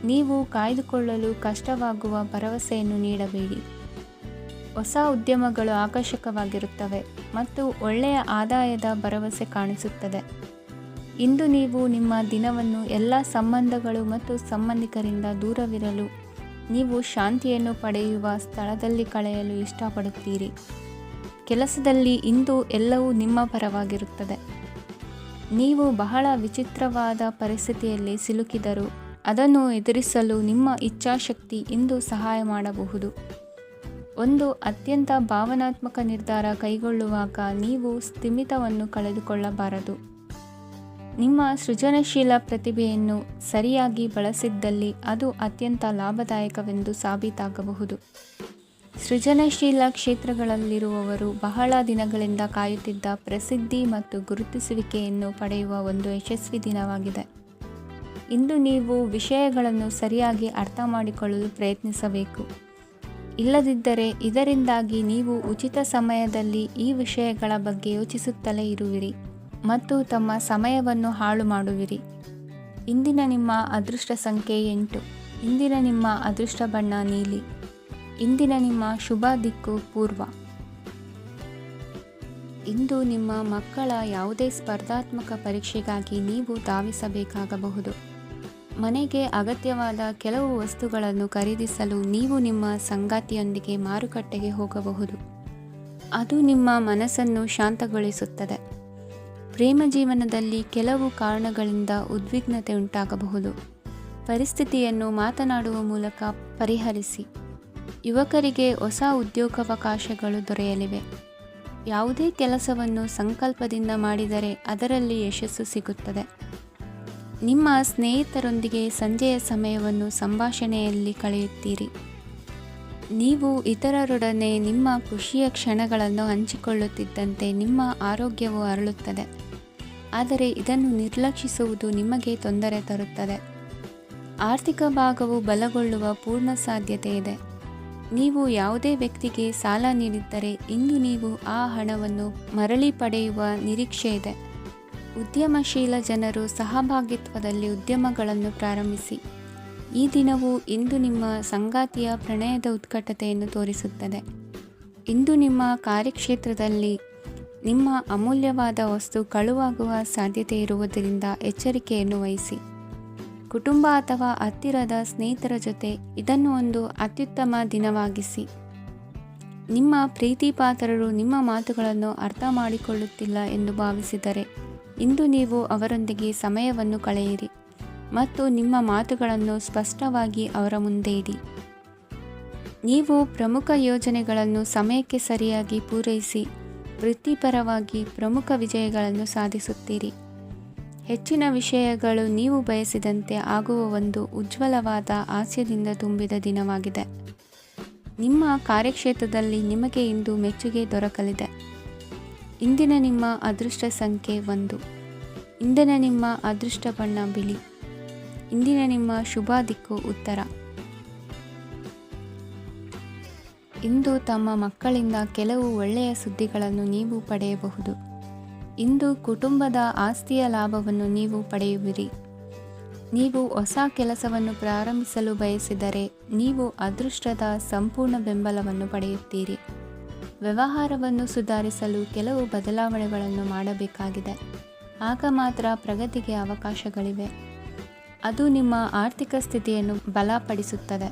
ನೀವು ಕಾಯ್ದುಕೊಳ್ಳಲು ಕಷ್ಟವಾಗುವ ಭರವಸೆಯನ್ನು ನೀಡಬೇಡಿ. ಹೊಸ ಉದ್ಯಮಗಳು ಆಕರ್ಷಕವಾಗಿರುತ್ತವೆ ಮತ್ತು ಒಳ್ಳೆಯ ಆದಾಯದ ಭರವಸೆ ಕಾಣಿಸುತ್ತದೆ. ಇಂದು ನೀವು ನಿಮ್ಮ ದಿನವನ್ನು ಎಲ್ಲ ಸಂಬಂಧಗಳು ಮತ್ತು ಸಂಬಂಧಿಕರಿಂದ ದೂರವಿರಲು ನೀವು ಶಾಂತಿಯನ್ನು ಪಡೆಯುವ ಸ್ಥಳದಲ್ಲಿ ಕಳೆಯಲು ಇಷ್ಟಪಡುತ್ತೀರಿ. ಕೆಲಸದಲ್ಲಿ ಇಂದು ಎಲ್ಲವೂ ನಿಮ್ಮ ಪರವಾಗಿರುತ್ತದೆ. ನೀವು ಬಹಳ ವಿಚಿತ್ರವಾದ ಪರಿಸ್ಥಿತಿಯಲ್ಲಿ ಸಿಲುಕಿದರೂ ಅದನ್ನು ಎದುರಿಸಲು ನಿಮ್ಮ ಇಚ್ಛಾಶಕ್ತಿ ಇಂದು ಸಹಾಯ ಮಾಡಬಹುದು. ಒಂದು ಅತ್ಯಂತ ಭಾವನಾತ್ಮಕ ನಿರ್ಧಾರ ಕೈಗೊಳ್ಳುವಾಗ ನೀವು ಸ್ಥಿಮಿತವನ್ನು ಕಳೆದುಕೊಳ್ಳಬಾರದು. ನಿಮ್ಮ ಸೃಜನಶೀಲ ಪ್ರತಿಭೆಯನ್ನು ಸರಿಯಾಗಿ ಬಳಸಿದ್ದಲ್ಲಿ ಅದು ಅತ್ಯಂತ ಲಾಭದಾಯಕವೆಂದು ಸಾಬೀತಾಗಬಹುದು. ಸೃಜನಶೀಲ ಕ್ಷೇತ್ರಗಳಲ್ಲಿರುವವರು ಬಹಳ ದಿನಗಳಿಂದ ಕಾಯುತ್ತಿದ್ದ ಪ್ರಸಿದ್ಧಿ ಮತ್ತು ಗುರುತಿಸುವಿಕೆಯನ್ನು ಪಡೆಯುವ ಒಂದು ಯಶಸ್ವಿ ದಿನವಾಗಿದೆ. ಇಂದು ನೀವು ವಿಷಯಗಳನ್ನು ಸರಿಯಾಗಿ ಅರ್ಥ ಮಾಡಿಕೊಳ್ಳಲು ಪ್ರಯತ್ನಿಸಬೇಕು. ಇಲ್ಲದಿದ್ದರೆ ಇದರಿಂದಾಗಿ ನೀವು ಉಚಿತ ಸಮಯದಲ್ಲಿ ಈ ವಿಷಯಗಳ ಬಗ್ಗೆ ಯೋಚಿಸುತ್ತಲೇ ಇರುವಿರಿ ಮತ್ತು ತಮ್ಮ ಸಮಯವನ್ನು ಹಾಳು ಮಾಡುವಿರಿ. ಇಂದಿನ ನಿಮ್ಮ ಅದೃಷ್ಟ ಸಂಖ್ಯೆ 8. ಇಂದಿನ ನಿಮ್ಮ ಅದೃಷ್ಟ ಬಣ್ಣ ನೀಲಿ. ಇಂದಿನ ನಿಮ್ಮ ಶುಭ ದಿಕ್ಕು ಪೂರ್ವ. ಇಂದು ನಿಮ್ಮ ಮಕ್ಕಳ ಯಾವುದೇ ಸ್ಪರ್ಧಾತ್ಮಕ ಪರೀಕ್ಷೆಗಾಗಿ ನೀವು ಧಾವಿಸಬೇಕಾಗಬಹುದು. ಮನೆಗೆ ಅಗತ್ಯವಾದ ಕೆಲವು ವಸ್ತುಗಳನ್ನು ಖರೀದಿಸಲು ನೀವು ನಿಮ್ಮ ಸಂಗಾತಿಯೊಂದಿಗೆ ಮಾರುಕಟ್ಟೆಗೆ ಹೋಗಬಹುದು. ಅದು ನಿಮ್ಮ ಮನಸ್ಸನ್ನು ಶಾಂತಗೊಳಿಸುತ್ತದೆ. ಪ್ರೇಮ ಜೀವನದಲ್ಲಿ ಕೆಲವು ಕಾರಣಗಳಿಂದ ಉದ್ವಿಗ್ನತೆ ಉಂಟಾಗಬಹುದು. ಪರಿಸ್ಥಿತಿಯನ್ನು ಮಾತನಾಡುವ ಮೂಲಕ ಪರಿಹರಿಸಿ. ಯುವಕರಿಗೆ ಹೊಸ ಉದ್ಯೋಗಾವಕಾಶಗಳು ದೊರೆಯಲಿವೆ. ಯಾವುದೇ ಕೆಲಸವನ್ನು ಸಂಕಲ್ಪದಿಂದ ಮಾಡಿದರೆ ಅದರಲ್ಲಿ ಯಶಸ್ಸು ಸಿಗುತ್ತದೆ. ನಿಮ್ಮ ಸ್ನೇಹಿತರೊಂದಿಗೆ ಸಂಜೆಯ ಸಮಯವನ್ನು ಸಂಭಾಷಣೆಯಲ್ಲಿ ಕಳೆಯುತ್ತೀರಿ. ನೀವು ಇತರರೊಡನೆ ನಿಮ್ಮ ಖುಷಿಯ ಕ್ಷಣಗಳನ್ನು ಹಂಚಿಕೊಳ್ಳುತ್ತಿದ್ದಂತೆ ನಿಮ್ಮ ಆರೋಗ್ಯವು ಅರಳುತ್ತದೆ. ಆದರೆ ಇದನ್ನು ನಿರ್ಲಕ್ಷಿಸುವುದು ನಿಮಗೆ ತೊಂದರೆ ತರುತ್ತದೆ. ಆರ್ಥಿಕ ಭಾಗವು ಬಲಗೊಳ್ಳುವ ಪೂರ್ಣ ಸಾಧ್ಯತೆ ಇದೆ. ನೀವು ಯಾವುದೇ ವ್ಯಕ್ತಿಗೆ ಸಾಲ ನೀಡಿದ್ದರೆ ಇಂದು ನೀವು ಆ ಹಣವನ್ನು ಮರಳಿ ಪಡೆಯುವ ನಿರೀಕ್ಷೆ ಇದೆ. ಉದ್ಯಮಶೀಲ ಜನರು ಸಹಭಾಗಿತ್ವದಲ್ಲಿ ಉದ್ಯಮಗಳನ್ನು ಪ್ರಾರಂಭಿಸಿ. ಈ ದಿನವು ಇಂದು ನಿಮ್ಮ ಸಂಗಾತಿಯ ಪ್ರಣಯದ ಉತ್ಕಟತೆಯನ್ನು ತೋರಿಸುತ್ತದೆ. ಇಂದು ನಿಮ್ಮ ಕಾರ್ಯಕ್ಷೇತ್ರದಲ್ಲಿ ನಿಮ್ಮ ಅಮೂಲ್ಯವಾದ ವಸ್ತು ಕಳುವಾಗುವ ಸಾಧ್ಯತೆ ಇರುವುದರಿಂದ ಎಚ್ಚರಿಕೆಯನ್ನು ವಹಿಸಿ. ಕುಟುಂಬ ಅಥವಾ ಹತ್ತಿರದ ಸ್ನೇಹಿತರ ಜೊತೆ ಇದನ್ನು ಒಂದು ಅತ್ಯುತ್ತಮ ದಿನವಾಗಿಸಿ. ನಿಮ್ಮ ಪ್ರೀತಿಪಾತ್ರರು ನಿಮ್ಮ ಮಾತುಗಳನ್ನು ಅರ್ಥ ಮಾಡಿಕೊಳ್ಳುತ್ತಿಲ್ಲ ಎಂದು ಭಾವಿಸಿದರೆ ಇಂದು ನೀವು ಅವರೊಂದಿಗೆ ಸಮಯವನ್ನು ಕಳೆಯಿರಿ ಮತ್ತು ನಿಮ್ಮ ಮಾತುಗಳನ್ನು ಸ್ಪಷ್ಟವಾಗಿ ಅವರ ಮುಂದೆ ಇಡಿ. ನೀವು ಪ್ರಮುಖ ಯೋಜನೆಗಳನ್ನು ಸಮಯಕ್ಕೆ ಸರಿಯಾಗಿ ಪೂರೈಸಿ ವೃತ್ತಿಪರವಾಗಿ ಪ್ರಮುಖ ವಿಜಯಗಳನ್ನು ಸಾಧಿಸುತ್ತೀರಿ. ಹೆಚ್ಚಿನ ವಿಷಯಗಳು ನೀವು ಬಯಸಿದಂತೆ ಆಗುವ ಒಂದು ಉಜ್ವಲವಾದ ಹಾಸ್ಯದಿಂದ ತುಂಬಿದ ದಿನವಾಗಿದೆ. ನಿಮ್ಮ ಕಾರ್ಯಕ್ಷೇತ್ರದಲ್ಲಿ ನಿಮಗೆ ಇಂದು ಮೆಚ್ಚುಗೆ ದೊರಕಲಿದೆ. ಇಂದಿನ ನಿಮ್ಮ ಅದೃಷ್ಟ ಸಂಖ್ಯೆ 1. ಇಂದಿನ ನಿಮ್ಮ ಅದೃಷ್ಟ ಬಣ್ಣ ಬಿಳಿ. ಇಂದಿನ ನಿಮ್ಮ ಶುಭ ದಿಕ್ಕು ಉತ್ತರ. ಇಂದು ತಮ್ಮ ಮಕ್ಕಳಿಂದ ಕೆಲವು ಒಳ್ಳೆಯ ಸುದ್ದಿಗಳನ್ನು ನೀವು ಪಡೆಯಬಹುದು. ಇಂದು ಕುಟುಂಬದ ಆಸ್ತಿಯ ಲಾಭವನ್ನು ನೀವು ಪಡೆಯುವಿರಿ. ನೀವು ಹೊಸ ಕೆಲಸವನ್ನು ಪ್ರಾರಂಭಿಸಲು ಬಯಸಿದರೆ ನೀವು ಅದೃಷ್ಟದ ಸಂಪೂರ್ಣ ಬೆಂಬಲವನ್ನು ಪಡೆಯುತ್ತೀರಿ. ವ್ಯವಹಾರವನ್ನು ಸುಧಾರಿಸಲು ಕೆಲವು ಬದಲಾವಣೆಗಳನ್ನು ಮಾಡಬೇಕಾಗಿದೆ. ಆಗ ಮಾತ್ರ ಪ್ರಗತಿಗೆ ಅವಕಾಶಗಳಿವೆ. ಅದು ನಿಮ್ಮ ಆರ್ಥಿಕ ಸ್ಥಿತಿಯನ್ನು ಬಲಪಡಿಸುತ್ತದೆ.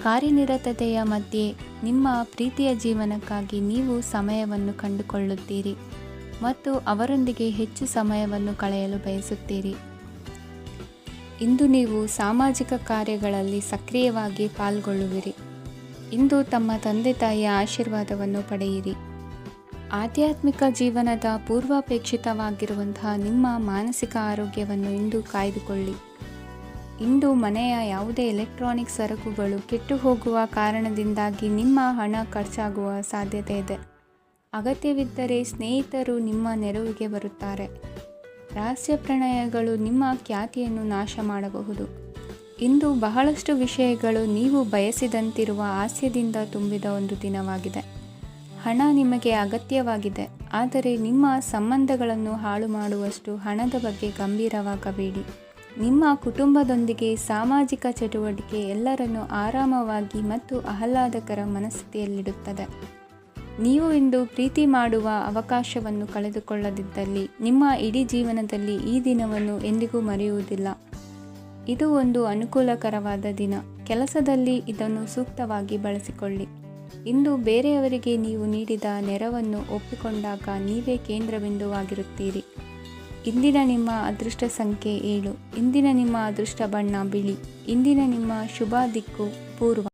ಕಾರ್ಯನಿರತತೆಯ ಮಧ್ಯೆ ನಿಮ್ಮ ಪ್ರೀತಿಯ ಜೀವನಕ್ಕಾಗಿ ನೀವು ಸಮಯವನ್ನು ಕಂಡುಕೊಳ್ಳುತ್ತೀರಿ ಮತ್ತು ಅವರೊಂದಿಗೆ ಹೆಚ್ಚು ಸಮಯವನ್ನು ಕಳೆಯಲು ಬಯಸುತ್ತೀರಿ. ಇಂದು ನೀವು ಸಾಮಾಜಿಕ ಕಾರ್ಯಗಳಲ್ಲಿ ಸಕ್ರಿಯವಾಗಿ ಪಾಲ್ಗೊಳ್ಳುವಿರಿ. ಇಂದು ತಮ್ಮ ತಂದೆ ತಾಯಿಯ ಆಶೀರ್ವಾದವನ್ನು ಪಡೆಯಿರಿ. ಆಧ್ಯಾತ್ಮಿಕ ಜೀವನದ ಪೂರ್ವಾಪೇಕ್ಷಿತವಾಗಿರುವಂತಹ ನಿಮ್ಮ ಮಾನಸಿಕ ಆರೋಗ್ಯವನ್ನು ಇಂದು ಕಾಯ್ದುಕೊಳ್ಳಿ. ಇಂದು ಮನೆಯ ಯಾವುದೇ ಎಲೆಕ್ಟ್ರಾನಿಕ್ ಸರಕುಗಳು ಕೆಟ್ಟು ಹೋಗುವ ಕಾರಣದಿಂದಾಗಿ ನಿಮ್ಮ ಹಣ ಖರ್ಚಾಗುವ ಸಾಧ್ಯತೆ ಇದೆ. ಅಗತ್ಯವಿದ್ದರೆ ಸ್ನೇಹಿತರು ನಿಮ್ಮ ನೆರವಿಗೆ ಬರುತ್ತಾರೆ. ರಹಸ್ಯ ಪ್ರಣಯಗಳು ನಿಮ್ಮ ಖ್ಯಾತಿಯನ್ನು ನಾಶ ಮಾಡಬಹುದು. ಇಂದು ಬಹಳಷ್ಟು ವಿಷಯಗಳು ನೀವು ಬಯಸಿದಂತಿರುವ ಹಾಸ್ಯದಿಂದ ತುಂಬಿದ ಒಂದು ದಿನವಾಗಿದೆ. ಹಣ ನಿಮಗೆ ಅಗತ್ಯವಾಗಿದೆ, ಆದರೆ ನಿಮ್ಮ ಸಂಬಂಧಗಳನ್ನು ಹಾಳು ಮಾಡುವಷ್ಟು ಹಣದ ಬಗ್ಗೆ ಗಂಭೀರವಾಗಬೇಡಿ. ನಿಮ್ಮ ಕುಟುಂಬದೊಂದಿಗೆ ಸಾಮಾಜಿಕ ಚಟುವಟಿಕೆ ಎಲ್ಲರನ್ನೂ ಆರಾಮವಾಗಿ ಮತ್ತು ಆಹ್ಲಾದಕರ ಮನಸ್ಥಿತಿಯಲ್ಲಿಡುತ್ತದೆ. ನೀವು ಇಂದು ಪ್ರೀತಿ ಮಾಡುವ ಅವಕಾಶವನ್ನು ಕಳೆದುಕೊಳ್ಳದಿದ್ದಲ್ಲಿ ನಿಮ್ಮ ಇಡೀ ಜೀವನದಲ್ಲಿ ಈ ದಿನವನ್ನು ಎಂದಿಗೂ ಮರೆಯುವುದಿಲ್ಲ. ಇದು ಒಂದು ಅನುಕೂಲಕರವಾದ ದಿನ. ಕೆಲಸದಲ್ಲಿ ಇದನ್ನು ಸೂಕ್ತವಾಗಿ ಬಳಸಿಕೊಳ್ಳಿ. ಇಂದು ಬೇರೆಯವರಿಗೆ ನೀವು ನೀಡಿದ ನೆರವನ್ನು ಒಪ್ಪಿಕೊಂಡಾಗ ನೀವೇ ಕೇಂದ್ರಬಿಂದುವಾಗಿರುತ್ತೀರಿ. ಇಂದಿನ ನಿಮ್ಮ ಅದೃಷ್ಟ ಸಂಖ್ಯೆ 7. ಇಂದಿನ ನಿಮ್ಮ ಅದೃಷ್ಟ ಬಣ್ಣ ಬಿಳಿ. ಇಂದಿನ ನಿಮ್ಮ ಶುಭ ದಿಕ್ಕು ಪೂರ್ವ.